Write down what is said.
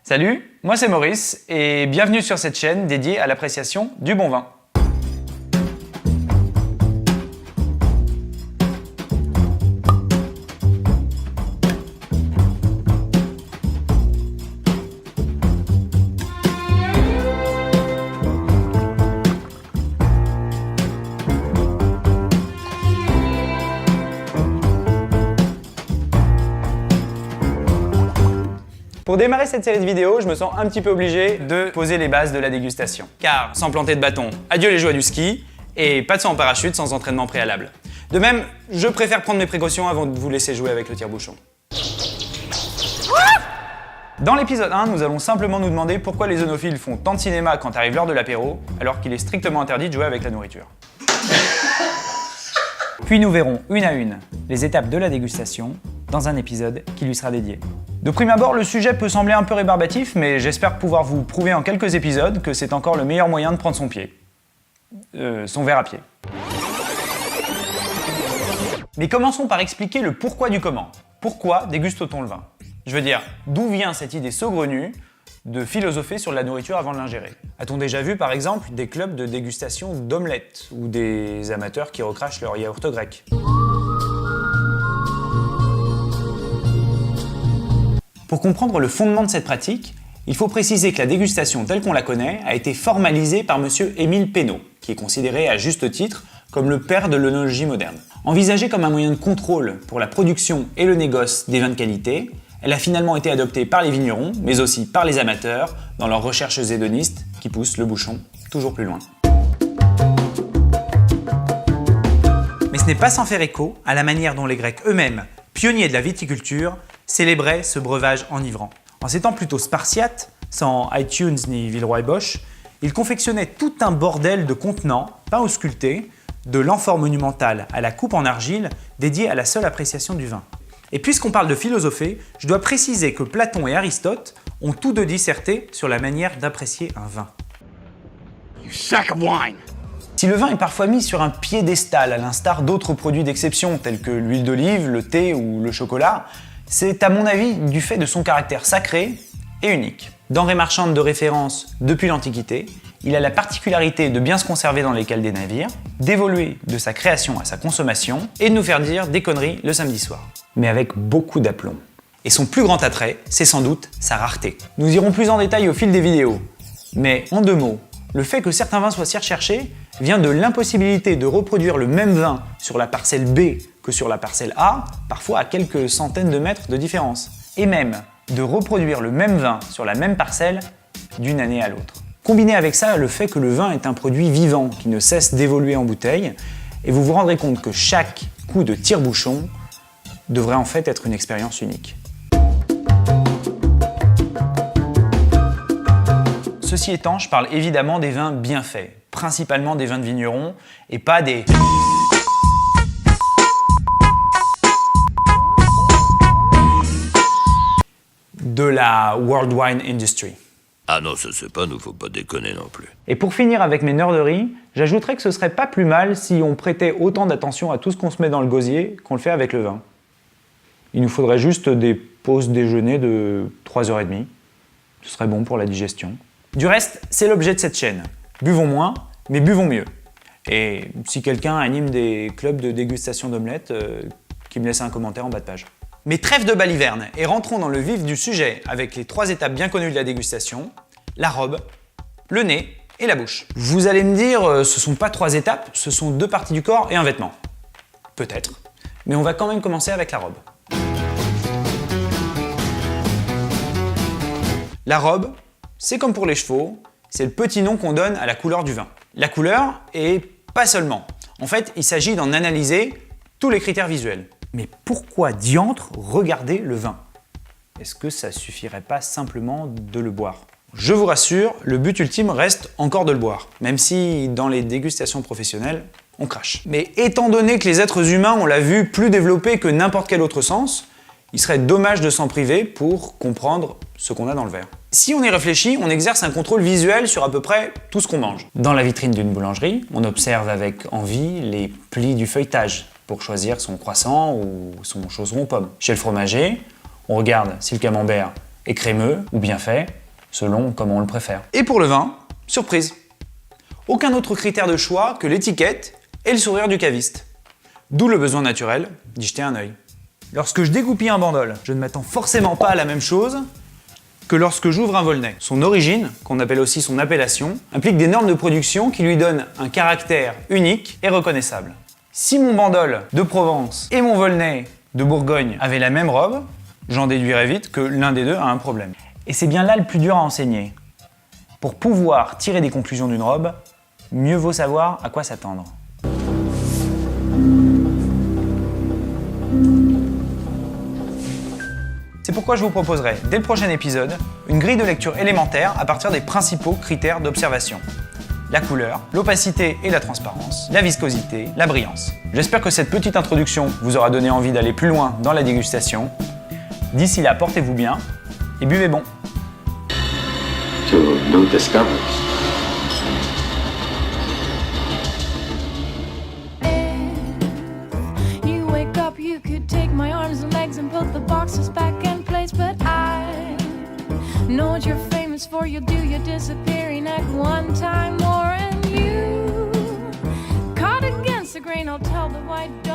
Salut, moi c'est Maurice et bienvenue sur cette chaîne dédiée à l'appréciation du bon vin. Pour démarrer cette série de vidéos, je me sens un petit peu obligé de poser les bases de la dégustation. Car sans planter de bâton, adieu les joies du ski, et pas de saut en parachute sans entraînement préalable. De même, je préfère prendre mes précautions avant de vous laisser jouer avec le tire-bouchon. Dans l'épisode 1, nous allons simplement nous demander pourquoi les œnophiles font tant de cinéma quand arrive l'heure de l'apéro, alors qu'il est strictement interdit de jouer avec la nourriture. Puis nous verrons une à une les étapes de la dégustation dans un épisode qui lui sera dédié. De prime abord, le sujet peut sembler un peu rébarbatif, mais j'espère pouvoir vous prouver en quelques épisodes que c'est encore le meilleur moyen de prendre son pied. Son verre à pied. Mais commençons par expliquer le pourquoi du comment. Pourquoi déguste-t-on le vin? Je veux dire, d'où vient cette idée saugrenue de philosopher sur la nourriture avant de l'ingérer? A-t-on déjà vu par exemple des clubs de dégustation d'omelettes ou des amateurs qui recrachent leur yaourt grec? Pour comprendre le fondement de cette pratique, il faut préciser que la dégustation telle qu'on la connaît a été formalisée par M. Émile Pénaud, qui est considéré à juste titre comme le père de l'œnologie moderne. Envisagée comme un moyen de contrôle pour la production et le négoce des vins de qualité, elle a finalement été adoptée par les vignerons, mais aussi par les amateurs, dans leurs recherches hédonistes qui poussent le bouchon toujours plus loin. Mais ce n'est pas sans faire écho à la manière dont les Grecs eux-mêmes, pionniers de la viticulture, célébraient ce breuvage enivrant. En ces temps plutôt spartiates, sans iTunes ni Villeroy Bosch, ils confectionnaient tout un bordel de contenants, peints ou sculptés, de l'amphore monumentale à la coupe en argile, dédiée à la seule appréciation du vin. Et puisqu'on parle de philosopher, je dois préciser que Platon et Aristote ont tous deux disserté sur la manière d'apprécier un vin. You sack of wine. Si le vin est parfois mis sur un piédestal à l'instar d'autres produits d'exception tels que l'huile d'olive, le thé ou le chocolat, c'est à mon avis du fait de son caractère sacré et unique. Denrée marchande de référence depuis l'Antiquité, il a la particularité de bien se conserver dans les cales des navires, d'évoluer de sa création à sa consommation et de nous faire dire des conneries le samedi soir. Mais avec beaucoup d'aplomb. Et son plus grand attrait, c'est sans doute sa rareté. Nous irons plus en détail au fil des vidéos. Mais en deux mots, le fait que certains vins soient si recherchés vient de l'impossibilité de reproduire le même vin sur la parcelle B que sur la parcelle A, parfois à quelques centaines de mètres de différence. Et même de reproduire le même vin sur la même parcelle d'une année à l'autre. Combinez avec ça le fait que le vin est un produit vivant qui ne cesse d'évoluer en bouteille, et vous vous rendrez compte que chaque coup de tire-bouchon devrait en fait être une expérience unique. Ceci étant, je parle évidemment des vins bien faits, principalement des vins de vignerons, et pas des... de la World Wine Industry. Ah non, ça c'est pas nous, faut pas déconner non plus. Et pour finir avec mes nerderies, j'ajouterais que ce serait pas plus mal si on prêtait autant d'attention à tout ce qu'on se met dans le gosier qu'on le fait avec le vin. Il nous faudrait juste des pauses déjeuner de 3h30. Ce serait bon pour la digestion. Du reste, c'est l'objet de cette chaîne. Buvons moins, mais buvons mieux. Et si quelqu'un anime des clubs de dégustation d'omelettes, qu'il me laisse un commentaire en bas de page. Mais trêve de baliverne et rentrons dans le vif du sujet avec les 3 étapes bien connues de la dégustation, la robe, le nez et la bouche. Vous allez me dire, ce sont pas 3 étapes, ce sont 2 parties du corps et un vêtement. Peut-être, mais on va quand même commencer avec la robe. La robe, c'est comme pour les chevaux, c'est le petit nom qu'on donne à la couleur du vin. La couleur, et pas seulement. En fait, il s'agit d'en analyser tous les critères visuels. Mais pourquoi diantre regarder le vin? Est-ce que ça suffirait pas simplement de le boire? Je vous rassure, le but ultime reste encore de le boire, même si dans les dégustations professionnelles, on crache. Mais étant donné que les êtres humains ont la vue plus développée que n'importe quel autre sens, il serait dommage de s'en priver pour comprendre ce qu'on a dans le verre. Si on y réfléchit, on exerce un contrôle visuel sur à peu près tout ce qu'on mange. Dans la vitrine d'une boulangerie, on observe avec envie les plis du feuilletage pour choisir son croissant ou son chausson aux pommes. Chez le fromager, on regarde si le camembert et crémeux ou bien fait, selon comment on le préfère. Et pour le vin, surprise. Aucun autre critère de choix que l'étiquette et le sourire du caviste. D'où le besoin naturel d'y jeter un œil. Lorsque je dégoupille un bandol, je ne m'attends forcément pas à la même chose que lorsque j'ouvre un Volnay. Son origine, qu'on appelle aussi son appellation, implique des normes de production qui lui donnent un caractère unique et reconnaissable. Si mon bandol de Provence et mon Volnay de Bourgogne avaient la même robe, j'en déduirais vite que l'un des deux a un problème. Et c'est bien là le plus dur à enseigner. Pour pouvoir tirer des conclusions d'une robe, mieux vaut savoir à quoi s'attendre. C'est pourquoi je vous proposerai, dès le prochain épisode, une grille de lecture élémentaire à partir des principaux critères d'observation. La couleur, l'opacité et la transparence, la viscosité, la brillance. J'espère que cette petite introduction vous aura donné envie d'aller plus loin dans la dégustation. D'ici là, portez-vous bien et buvez bon. To new discoveries. You wake up, you could take my arms and legs and put the boxes back in place, but I know what you're famous for. You'll do your disappearing at one time more, and you caught against the grain. I'll tell the white dog.